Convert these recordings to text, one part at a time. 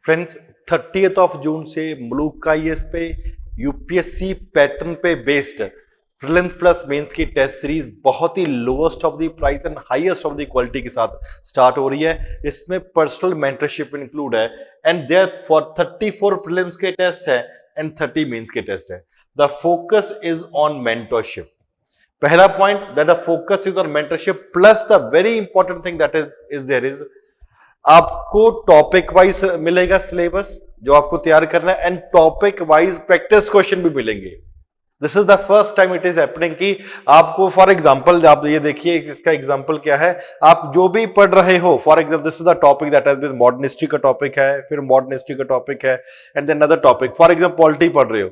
Friends 30th of June से मुलुक का आईएएस पे यूपीएससी पैटर्न पे बेस्ड प्रीलिम्स प्लस मेंस की टेस्ट सीरीज बहुत ही lowest of the price and highest of the quality के साथ स्टार्ट हो रही है। इसमें पर्सनल मेंटरशिप इंक्लूड है एंड देयर फॉर 34 प्रीलिम्स के टेस्ट है एंड 30 मेंस के टेस्ट है। The focus is on mentorship. पहला point that the focus is on mentorship plus the very important thing that is there is आपको topic wise मिलेगा syllabus जो आपको तैयार करना है and topic wise practice question भी मिलेंगे। This is the first time it is happening कि आपको फॉर एग्जांपल आप ये देखिए इसका एग्जांपल क्या है। आप जो भी पढ़ रहे हो for example this is the topic that has been modern history का टॉपिक है, फिर मॉडर्न हिस्ट्री का टॉपिक है and then another topic for example polity पढ़ रहे हो।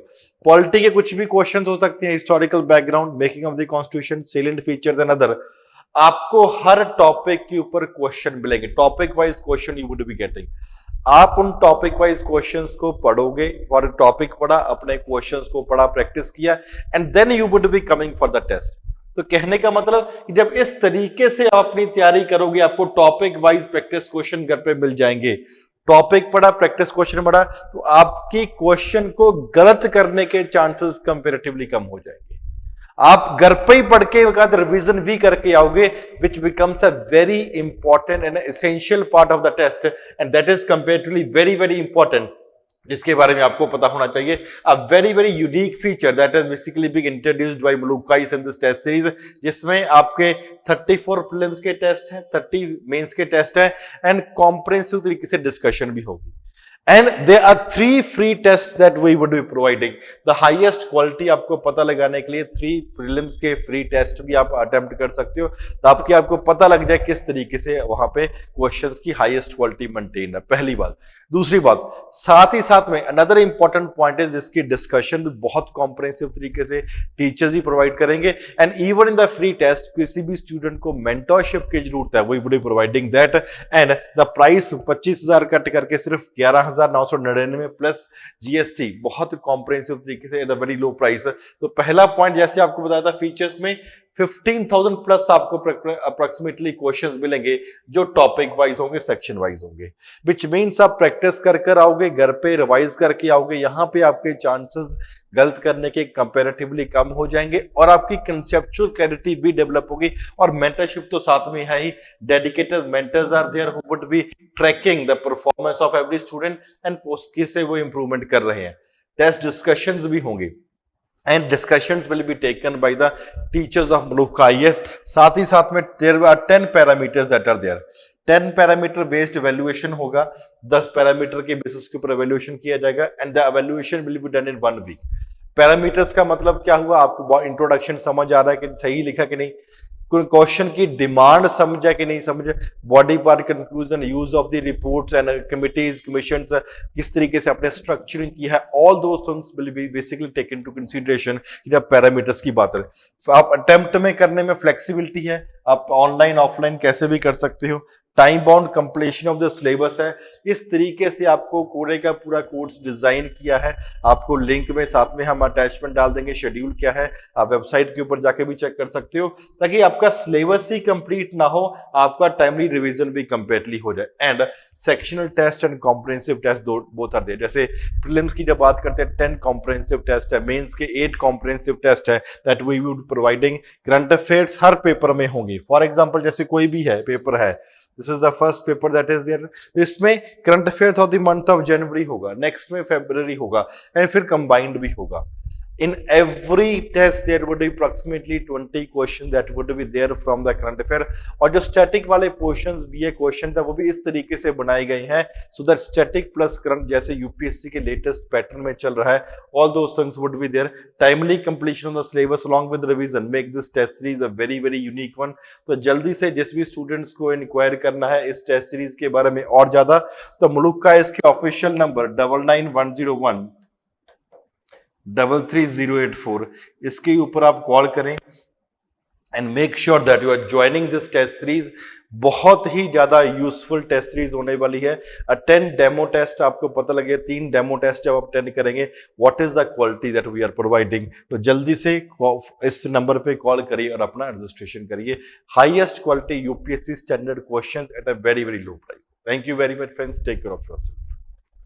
पॉलिटी के कुछ भी क्वेश्चंस हो सकते हैं, historical background, making of the constitution, salient features and other. आपको हर टॉपिक के ऊपर क्वेश्चन मिलेंगे, topic wise question you would be getting. आप उन टॉपिक वाइज क्वेश्चंस को पढ़ोगे और टॉपिक पढ़ा, अपने क्वेश्चंस को पढ़ा, प्रैक्टिस किया and then you would be coming for the test. तो कहने का मतलब कि जब इस तरीके से आप अपनी तैयारी करोगे आपको टॉपिक वाइज प्रैक्टिस क्वेश्चन घर पे मिल जाएंगे। टॉपिक पढ़ा, प्रैक्टिस क्वेश्चन पढ़ा तो आपकी क्वेश्चन को गलत करने के चांसेस कंपैरेटिवली कम हो जाएंगे। आप घर पे ही पढ़ के रिवीजन भी करके आओगे which becomes a very important and essential part of the test and that is comparatively very very important, जिसके बारे में आपको पता होना चाहिए। A very very unique feature that is basically being introduced by मुलुक का इन दिस टेस्ट सीरीज, जिसमें आपके 34 प्रीलिम्स के टेस्ट हैं, 30 मेंस के टेस्ट हैं एंड कॉम्प्रिहेंसिव तरीके से डिस्कशन भी होगी। And there are 3 free tests that we would be providing. The highest quality आपको पता लगाने के लिए 3 prelims के free test भी आप attempt कर सकते हो ताकि आपको पता लग जाए किस तरीके से वहां पे questions की highest quality maintain है। पहली बात। दूसरी बात, साथ ही साथ में another important point है जिसकी discussion भी बहुत comprehensive तरीके से teachers ही provide करेंगे and even in the free test किसी भी student को mentorship की जरूरत है, we would be providing that and the price 25,000 cut करके सिर्फ 11,999 प्लस जीएसटी, बहुत कॉम्प्रिहेंसिव तरीके से eight a very low price. तो पहला पॉइंट जैसे आपको बताया था फीचर्स में 15,000 प्लस आपको अप्रोक्सीमेटली क्वेश्चंस मिलेंगे जो टॉपिक वाइज होंगे, सेक्शन वाइज होंगे, विच मीन्स आप प्रैक्टिस कर आओगे, घर पे रिवाइज करके आओगे, यहाँ पे आपके चांसेस गलत करने के कंपैरेटिवली कम हो जाएंगे और आपकी कंसेप्चुअल क्लैरिटी भी डेवलप होगी। और मेंटरशिप तो साथ में है ही, dedicated mentors are there who would be tracking the performance of every student and उससे वो इंप्रूवमेंट कर रहे हैं। टेस्ट डिस्कशंस भी होंगे and discussions will be taken by the teachers of मुलुक IAS। साथ ही साथ में there are 10 parameters that are there। 10 parameter based evaluation होगा, 10 पैरामीटर के बेसिस के ऊपर एवेल्युएशन किया जाएगा and the evaluation will be done in 1 week. Parameters का मतलब क्या हुआ, आपको इंट्रोडक्शन समझ आ रहा है कि सही लिखा कि नहीं, क्वेश्चन की डिमांड समझा कि नहीं समझा, body part conclusion, use of the reports and committees commissions, किस तरीके से आपने स्ट्रक्चरिंग की है, all those things will be basically taken to consideration जब पैरामीटर्स की बात है। आप अटेम्प्ट में करने में फ्लेक्सिबिलिटी है, आप ऑनलाइन ऑफलाइन कैसे भी कर सकते हो। Time bound completion of the syllabus है। इस तरीके से आपको पूरे का पूरा कोर्स डिजाइन किया है। आपको लिंक में साथ में हम अटैचमेंट डाल देंगे, शेड्यूल क्या है आप वेबसाइट के ऊपर जाके भी चेक कर सकते हो ताकि आपका सिलेबस ही कंप्लीट ना हो, आपका टाइमली रिवीजन भी कंप्लीटली हो जाए। And sectional test and comprehensive test both are there. जैसे प्रीलिम्स की जब बात करते हैं 10 कॉम्प्रिहेंसिव टेस्ट है, मेंस के 8 कॉम्प्रिहेंसिव टेस्ट है that we would providing. Current affairs हर पेपर में होंगी। फॉर एग्जांपल जैसे कोई भी है पेपर है, this is the first paper that is there, इसमें current affairs of the month of January होगा, नेक्स्ट में फरवरी होगा एंड फिर कंबाइंड भी होगा। In every test there would be approximately 20 questions that would be there from the current affair। और जो static वाले पोर्शंस भी है क्वेश्चन था वो भी इस तरीके से बनाए गए हैं so that static plus current जैसे यूपीएससी के लेटेस्ट पैटर्न में चल रहा है, all those things would be there. Timely completion of the syllabus along with revision make this test series a very very unique one. तो जल्दी से जिस भी स्टूडेंट्स को इंक्वायर करना है इस टेस्ट सीरीज के बारे में और ज्यादा, तो मुलुक का इसके ऑफिशियल नंबर 999101 33084 इसके ऊपर आप कॉल करें and make sure that you are joining this test series. बहुत ही ज्यादा यूजफुल टेस्ट सीरीज होने वाली है। अटेंड डेमो टेस्ट, आपको पता लगे 3 डेमो टेस्ट जब आप अटेंड करेंगे what is the quality that we are providing. तो जल्दी से इस नंबर पे कॉल करिए और अपना रजिस्ट्रेशन करिए। Highest quality UPSC standard questions at a very very low price. Thank you very much friends, take care of yourself.